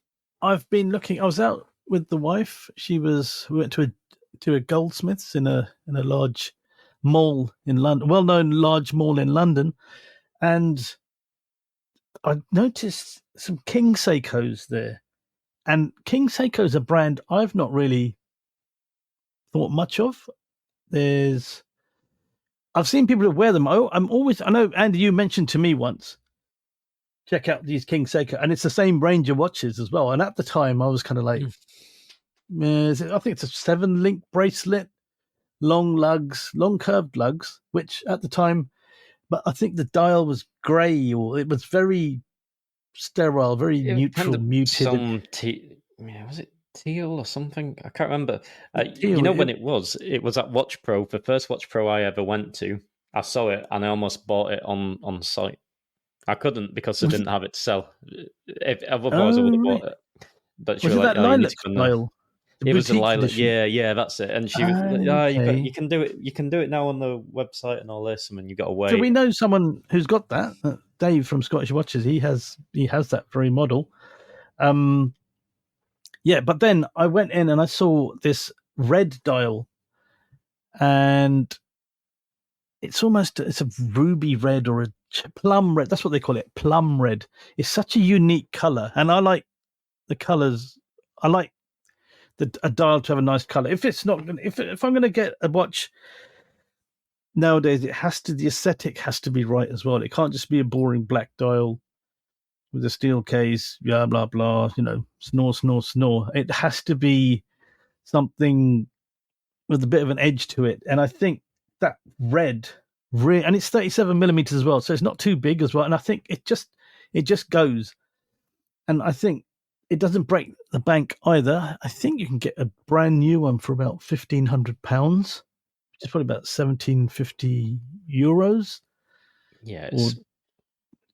I've been looking. I was out with the wife. We went to a goldsmiths in a large mall in London, well-known large mall in London, and I noticed some King Seikos there. And King Seiko is a brand I've not really thought much of. I've seen people who wear them. I know, Andy, you mentioned to me once, check out these King Seiko, and it's the same range of watches as well. And at the time, I was kind of like, I think it's a 7-link bracelet, long curved lugs, which at the time, but I think the dial was grey, or it was very sterile, very neutral, muted. Was it teal or something? I can't remember. Teal, when it was at Watch Pro, the first Watch Pro I ever went to. I saw it and I almost bought it on site. I couldn't because they didn't have it to sell. Otherwise, I would have bought it. But she was like, "Oh, you need to go now." It was a lilac. Yeah, that's it. And she was you can do it. You can do it now on the website and all this. I mean, you got to wait. So we know someone who's got that. Dave from Scottish Watches. He has that very model. But then I went in and I saw this red dial, and it's a ruby red or a plum red. That's what they call it, plum red. It's such a unique color, and I like the colors. I like a dial to have a nice color. If I'm going to get a watch nowadays, the aesthetic has to be right as well. It can't just be a boring black dial with a steel case, blah blah blah. Snore. It has to be something with a bit of an edge to it. And I think that red, and it's 37 millimeters as well, so it's not too big as well. And I think it just goes. And I think it doesn't break the bank either. I think you can get a brand new one for about £1,500, which is probably about 1,750 euros. Yeah,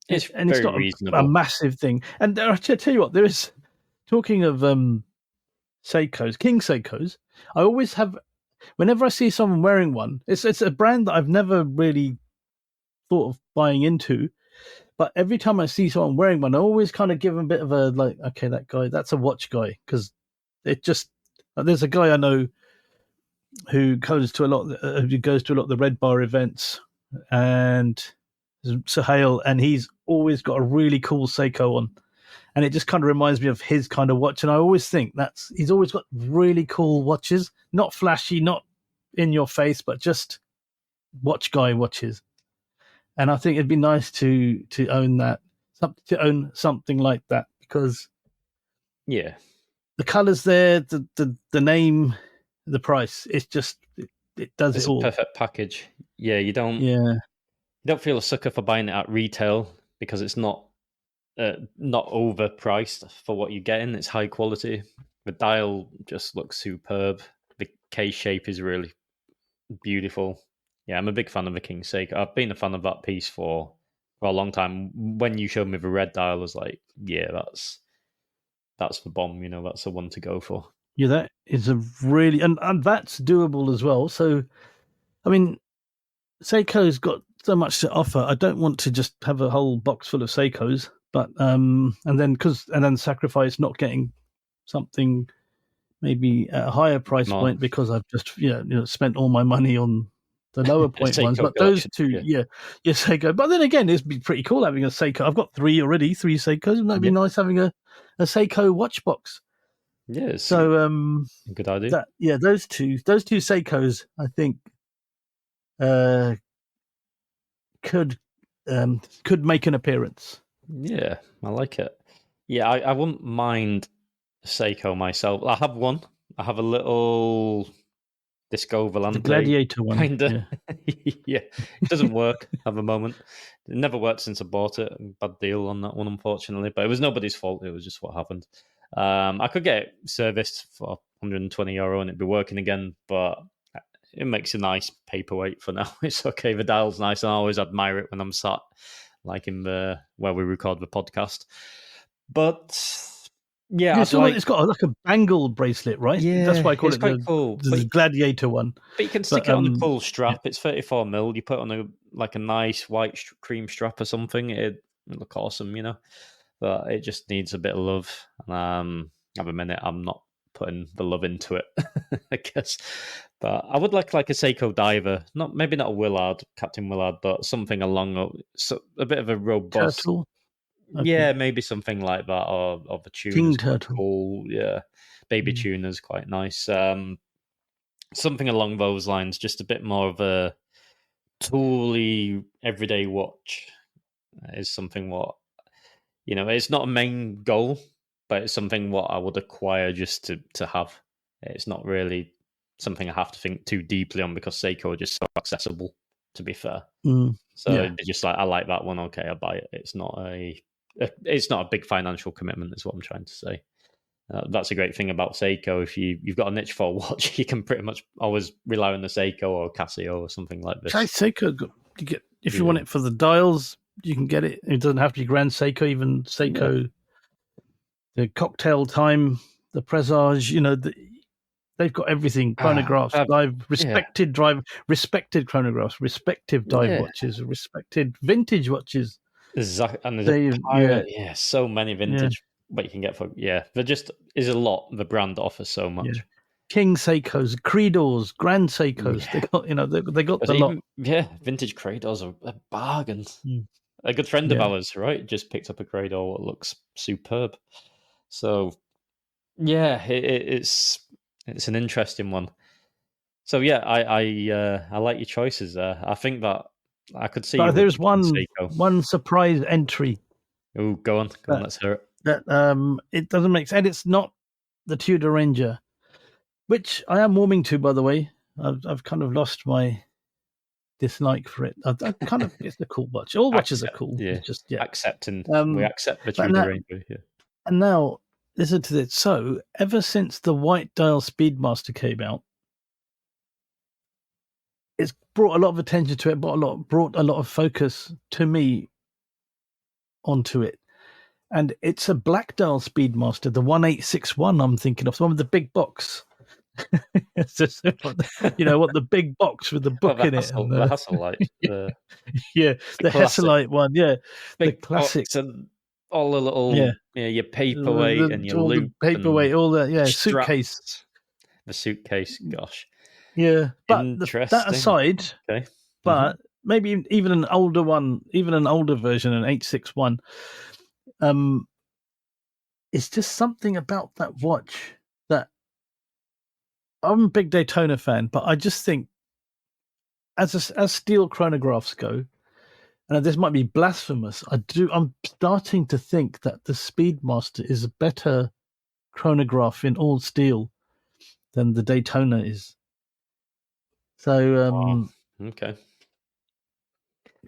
it's very not reasonable. A massive thing. And I tell you what, there is, talking of Seikos, King Seikos, I always have, whenever I see someone wearing one, it's a brand that I've never really thought of buying into. But every time I see someone wearing one, I always kind of give them a bit of a, like, okay, that guy, that's a watch guy. Because there's a guy I know who goes to a lot of the Red Bar events, and Suhail, and he's always got a really cool Seiko on. And it just kind of reminds me of his kind of watch. And I always think he's always got really cool watches, not flashy, not in your face, but just watch guy watches. And I think it'd be nice to own that, to own something like that, because the colors there, the name, the price, it's just it does it's it all. It's a perfect package. Yeah, you don't feel a sucker for buying it at retail because it's not overpriced for what you're getting. It's high quality. The dial just looks superb. The case shape is really beautiful. Yeah, I'm a big fan of the King Seiko. I've been a fan of that piece for a long time. When you showed me the red dial, I was like, yeah, that's the bomb. That's the one to go for. Yeah, that is a really, and that's doable as well. So, I mean, Seiko's got so much to offer. I don't want to just have a whole box full of Seikos, but and then sacrifice not getting something maybe at a higher price More. point because I've just spent all my money on the lower point ones. Seiko But those collection, two, Seiko. But then again, it'd be pretty cool having a Seiko. I've got three Seikos. It might be nice having a Seiko watch box. Yeah, so good idea. Those two Seikos, I think, could make an appearance. Yeah, I like it. Yeah, I wouldn't mind Seiko myself. I have one. I have a little Disco Volante. The Gladiator one. Kinda. Yeah. It doesn't work at the moment. It never worked since I bought it. Bad deal on that one, unfortunately. But it was nobody's fault. It was just what happened. I could get it serviced for €120 and it'd be working again, but it makes a nice paperweight for now. It's okay. The dial's nice, and I always admire it when I'm sat like in the where we record the podcast. But yeah, it's got like a bangle bracelet, right? Yeah, that's why I call it quite cool. The Gladiator one. But you can stick it on the cool strap. It's 34mm. You put it on a nice white cream strap or something. It'd look awesome, But it just needs a bit of love. At the minute, I'm not putting the love into it, I guess. But I would like a Seiko diver, maybe not a Willard, Captain Willard, but something along a bit of a robust. Turtle? Okay. Yeah, maybe something like that, or the tuner's King Turtle. Cool. Yeah, baby tuner's quite nice. Something along those lines, just a bit more of a tooly everyday watch is something what it's not a main goal, but it's something what I would acquire just to have. It's not really something I have to think too deeply on because Seiko are just so accessible, to be fair. So it'd be just like, I like that one, okay, I'll buy it. It's not a big financial commitment, is what I'm trying to say. That's a great thing about Seiko. If you've got a niche for a watch, you can pretty much always rely on the Seiko or Casio or something like this. Seiko, you get, if you want it for the dials, you can get it. It doesn't have to be Grand Seiko, even Seiko. The Cocktail Time, the Presage, they've got everything. Chronographs, respected chronographs, respective dive watches, respected vintage watches. Exactly. And there's so many vintage what you can get for there just is a lot. The brand offers so much. Yeah. King Seikos, Creedors, Grand Seikos. They got they got the lot. Yeah, vintage Creedors are a bargain. A good friend of ours, right, just picked up a Creedor that looks superb. So yeah, it's an interesting one. So yeah, I like your choices there. I think that I could see. But there's one surprise entry. Oh, go on, let's hear it. That it doesn't make sense. It's not the Tudor Ranger, which I am warming to, by the way. I've kind of lost my dislike for it. It's a cool watch. All watches are cool. Yeah, it's just accepting. We accept the Tudor Ranger. Yeah. And now listen to this. So ever since the white dial Speedmaster came out, it's brought a lot of attention to it. Brought a lot of focus to me onto it. And it's a black dial Speedmaster, the 1861 I'm thinking of, the one with the big box. It's just, the big box with the book in it. The Hasselite. The Hasselite one, big the classic. And all the little, your paperweight and your loop. The paperweight, all that, straps. Suitcase. The suitcase, gosh. Yeah, but that aside, okay. But maybe even an older one, even an older version, an 861, it's just something about that watch that I'm a big Daytona fan, but I just think as steel chronographs go, and this might be blasphemous, I'm starting to think that the Speedmaster is a better chronograph in all steel than the Daytona is. So okay.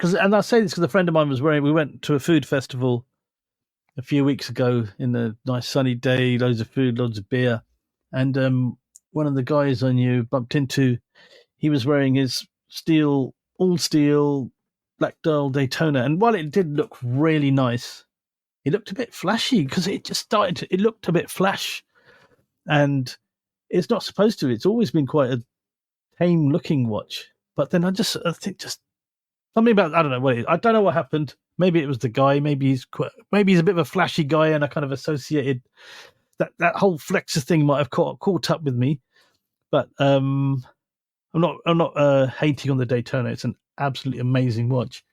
And I say this because a friend of mine we went to a food festival a few weeks ago in a nice sunny day, loads of food, loads of beer. And one of the guys I knew bumped into, he was wearing his all steel black dial Daytona. And while it did look really nice, it looked a bit flashy because it looked a bit flash. And it's not supposed to. It's always been quite a tame looking watch. But then I think Something about, I don't know what it is. I don't know what happened. Maybe it was the guy. Maybe he's a bit of a flashy guy, and I kind of associated that whole flexor thing might have caught up with me. But I'm not hating on the Daytona. It's an absolutely amazing watch.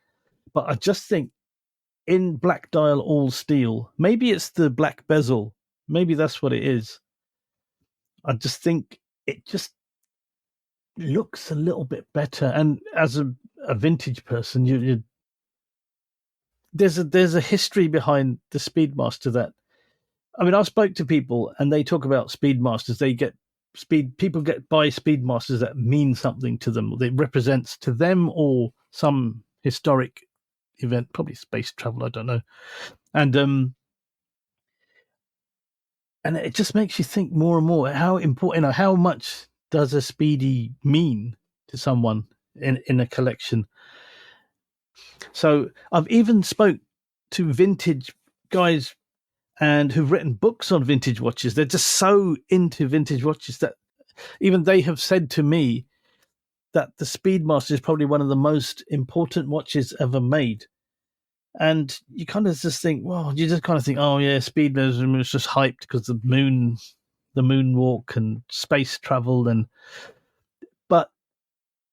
But I just think in black dial all steel, maybe it's the black bezel. Maybe that's what it is. I just think it just looks a little bit better. And as a vintage person, there's a history behind the Speedmaster that, I mean, I've spoke to people and they talk about Speedmasters. People buy Speedmasters that mean something to them. It represents to them or some historic event, probably space travel, I don't know. And it just makes you think more and more how important, how much does a Speedy mean to someone in a collection. So I've even spoke to vintage guys and who've written books on vintage watches. They're just so into vintage watches that even they have said to me that the Speedmaster is probably one of the most important watches ever made. And you kind of just think, well, you just kind of think, oh yeah, Speedmaster was just hyped because the moonwalk and space travel, but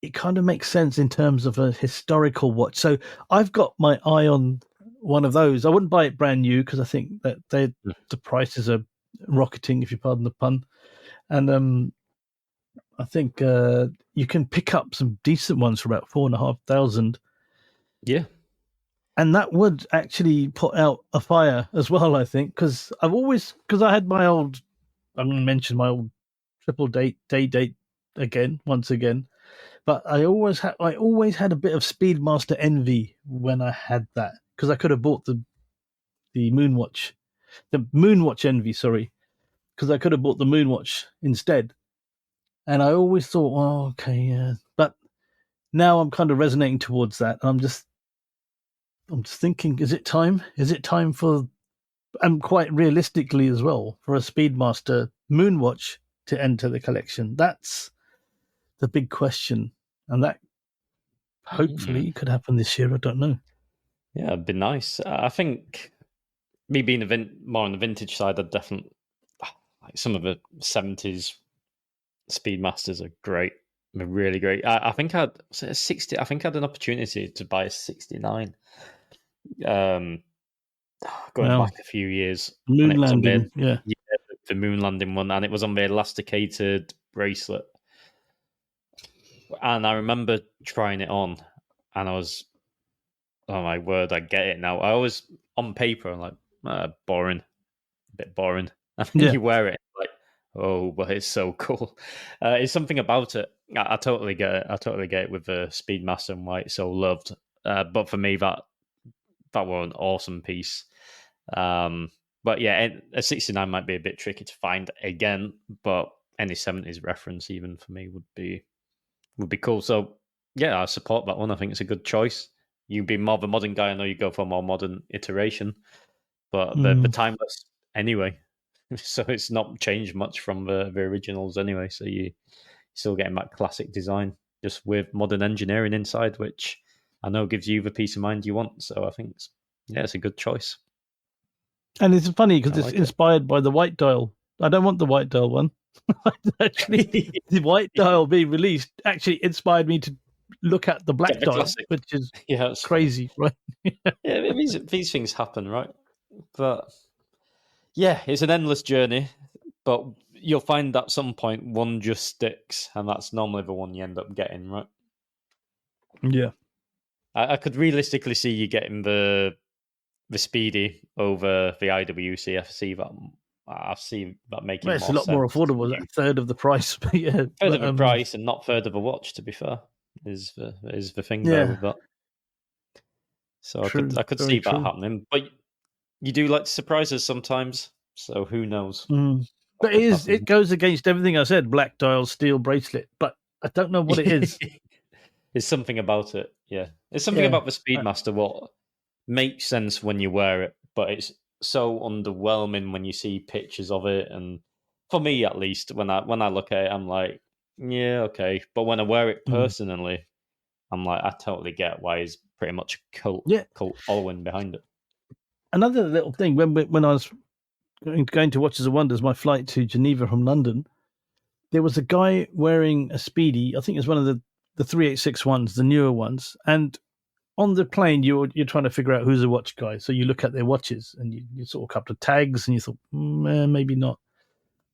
it kind of makes sense in terms of a historical watch. So I've got my eye on one of those. I wouldn't buy it brand new because I think that the prices are rocketing, if you pardon the pun. And I think you can pick up some decent ones for about 4,500. Yeah. And that would actually put out a fire as well, I think, because I had my old, I'm going to mention my old triple day date once again. But I always had a bit of Speedmaster envy when I had that, because I could have bought the Moonwatch, envy, sorry, because I could have bought the Moonwatch instead. And I always thought, well, okay, yeah. But now I'm kind of resonating towards that. I'm just thinking, is it time? Is it time for, and quite realistically as well, for a Speedmaster Moonwatch to enter the collection? That's the big question, and that hopefully could happen this year. I don't know. Yeah, it'd be nice. I think me being more on the vintage side, I'd definitely like some of the 70s Speedmasters are great. They're really great. I think was it a 60. I think I had an opportunity to buy a 69. Um, going Wow. back a few years, and Moon it was on landing, yeah. the moon landing one, and it was on the elasticated bracelet. And I remember trying it on, and I was, oh my word, I get it now. I always on paper, I'm like, boring, a bit boring. And then Yeah. you wear it, like, oh, but it's so cool. It's something about it. I totally get it. I totally get it with the Speedmaster and why it's so loved. But for me, that was an awesome piece. But yeah, a 69 might be a bit tricky to find again, but any 70s reference even for me would be cool. So yeah, I support that one. I think it's a good choice. You'd be more of a modern guy. I know you go for a more modern iteration, but the timeless anyway. So it's not changed much from the originals anyway. So you still getting that classic design, just with modern engineering inside, which I know gives you the peace of mind you want. So I think it's a good choice. And it's funny because it's like inspired by the white dial. I don't want the white dial one. Actually, the white dial being released actually inspired me to look at the black dial, classic. which is It's crazy, right? yeah, these things happen, right? But yeah, it's an endless journey. But you'll find at some point one just sticks, and that's normally the one you end up getting, right? Yeah. I could realistically see you getting the Speedy over the IWC. I see that making Well, it's more a lot more sense. affordable, a third of the price. But yeah, Third of the price and not third of a watch. To be fair, is the thing there yeah, with that. So true, I could very see that true. happening, but you do like to surprise us sometimes. So who knows what But could happen? it goes against everything I said. Black dial, steel bracelet, but I don't know what it is. There's something about it. Yeah, there's something Yeah, about the Speedmaster what makes sense when you wear it, but it's so underwhelming when you see pictures of it. And for me, at least, when I look at it, I'm like, yeah, okay. But when I wear it personally, I'm like, I totally get why he's pretty much cult following behind it. Another little thing, when I was going to Watches and Wonders, my flight to Geneva from London, there was a guy wearing a Speedy. I think it was one of the 386 ones, the newer ones. And on the plane, you're trying to figure out who's a watch guy. So you look at their watches and you saw a couple of tags and you thought, maybe not.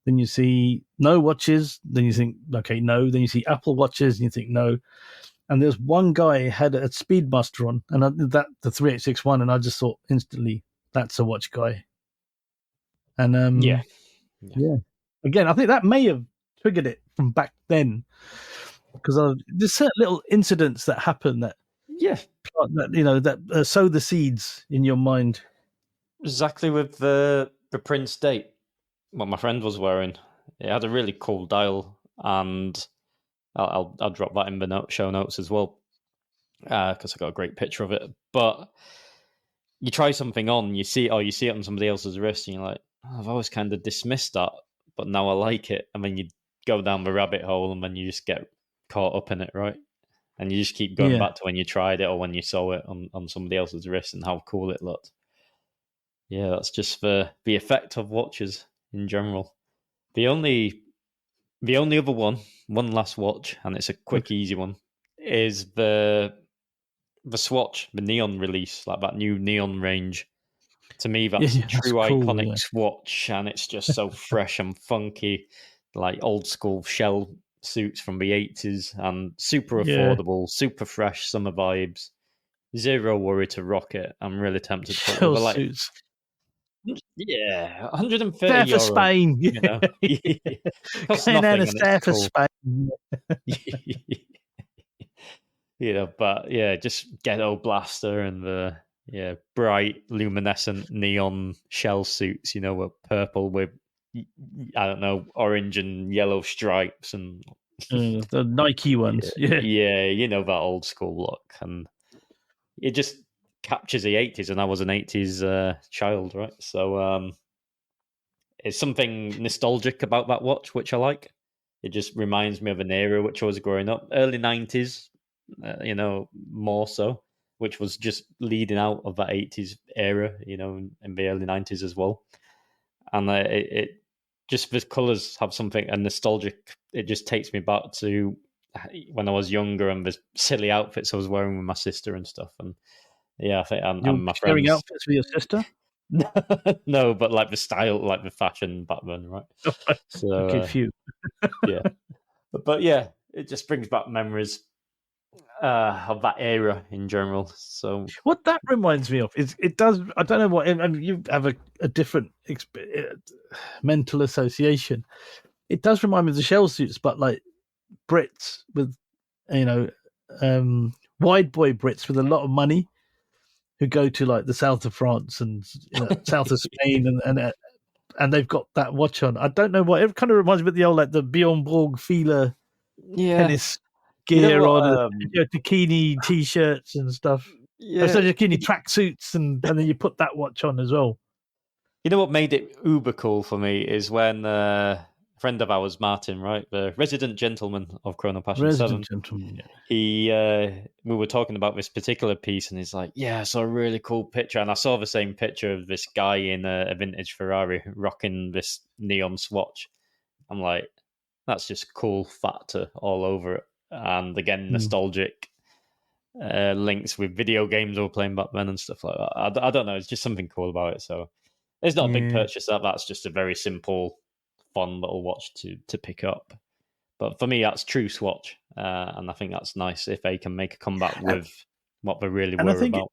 Then you see no watches. Then you think, okay, no. Then you see Apple watches and you think no. And there's one guy had a Speedmaster on, and the 3861, and I just thought instantly, that's a watch guy. And yeah. Again, I think that may have triggered it from back then, because there's certain little incidents that happen that sow the seeds in your mind. Exactly with the Prince date, what my friend was wearing, it had a really cool dial, and I'll drop that in the show notes as well, because I got a great picture of it. But you try something on, you see it on somebody else's wrist, and you're like, I've always kind of dismissed that, but now I like it. And then you go down the rabbit hole, and then you just get caught up in it, right? And you just keep going back to when you tried it or when you saw it on somebody else's wrist and how cool it looked. Yeah, that's just the effect of watches in general. The only other one last watch, and it's a quick, easy one, is the Swatch, the Neon release, like that new Neon range. To me, that's a true iconic Swatch, and it's just so fresh and funky, like old school shell suits from the 80s, and super affordable, super fresh summer vibes. Zero worry to rock it. I'm really tempted to put it. Suits. Yeah, 130 there euro. For Spain, you know, costs going nothing, down and it's for cool. Spain. But just ghetto blaster and the bright luminescent neon shell suits. With purple with I don't know, orange and yellow stripes and the Nike ones. That old school look, and it just captures the 80s, and I was an 80s child, right? So it's something nostalgic about that watch, which I like. It just reminds me of an era which I was growing up, early 90s, more so, which was just leading out of that 80s era, in the early 90s as well. And it just, the colours have something, a nostalgic, it just takes me back to when I was younger and the silly outfits I was wearing with my sister and stuff. And I think I'm my sharing friends. outfits with your sister? No, but like the style, like the fashion back then, right? So okay, few. But it just brings back memories of that era in general. So what that reminds me of is it does. I don't know what. I mean, you have a different mental association. It does remind me of the shell suits, but like Brits with, wide boy Brits with a lot of money who go to like the south of France and south of Spain and they've got that watch on. I don't know what it kind of reminds me of the old like the Bjorn Borg Fila tennis gear on, bikini t-shirts and stuff. So bikini tracksuits and then you put that watch on as well. You know what made it uber cool for me is when a friend of ours, Martin, right, the resident gentleman of Chrono Passion 7, we were talking about this particular piece, and he's like, I saw a really cool picture, and I saw the same picture of this guy in a vintage Ferrari rocking this neon Swatch. I'm like, that's just cool factor all over it. And again, nostalgic links with video games we were playing back then and stuff like that. I don't know, it's just something cool about it. So it's not a big purchase. That's just a very simple, fun little watch to pick up. But for me, that's true Swatch, and I think that's nice if they can make a comeback with what they really were about.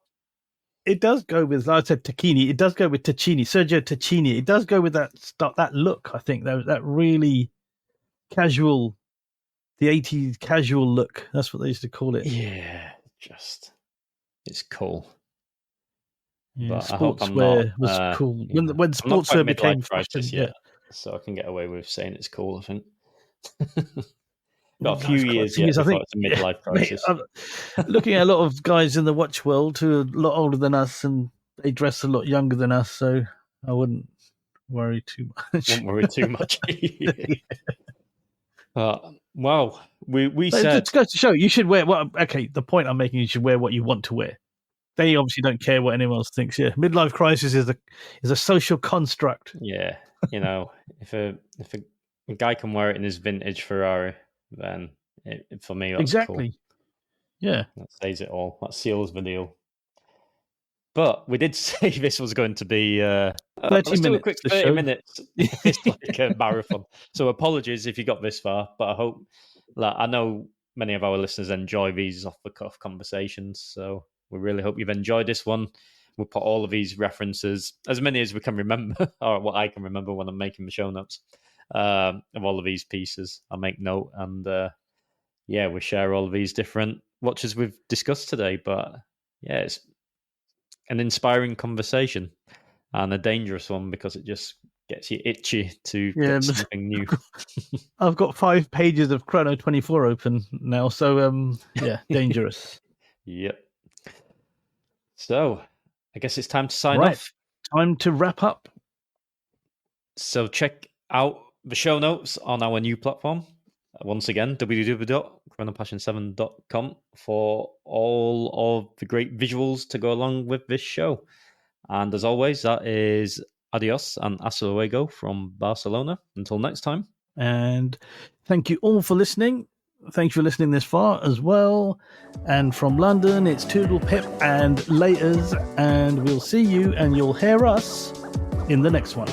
It does go with, like I said, Tacchini. It does go with Tacchini, Sergio Tacchini. It does go with that look. I think that really casual, the 80s casual look. That's what they used to call it. Yeah, it's cool. Yeah, sportswear was cool when sportswear became fashion. Yet, so I can get away with saying it's cool. I think. Got a few years yet before it's a midlife crisis. Looking at a lot of guys in the watch world who are a lot older than us, and they dress a lot younger than us, so I wouldn't worry too much. Wouldn't worry too much. Well, we So it said just goes to show you should wear what. Okay, the point I'm making, you should wear what you want to wear. They obviously don't care what anyone else thinks. Yeah, midlife crisis is a social construct. yeah, if a guy can wear it in his vintage Ferrari, then for me that's cool. Exactly. Yeah. That says it all. That seals the deal. But we did say this was going to be 30 let's do a minutes, quick the 30 show. minutes. It's like a marathon. So apologies if you got this far, but I hope, I know many of our listeners enjoy these off the cuff conversations. So we really hope you've enjoyed this one. We'll put all of these references, as many as we can remember, or what I can remember when I'm making the show notes of all of these pieces. I'll make note, and we share all of these different watches we've discussed today. But yeah, it's an inspiring conversation and a dangerous one because it just gets you itchy to get something new. I've got 5 pages of Chrono 24 open now, so dangerous. Yep. So I guess it's time to sign Right. off. Time to wrap up. So check out the show notes on our new platform. Once again, www.chronopassion7.com for all of the great visuals to go along with this show. And as always, that is adios and hasta luego from Barcelona. Until next time. And thank you all for listening. Thanks for listening this far as well. And from London, it's Toodle Pip and laters. And we'll see you and you'll hear us in the next one.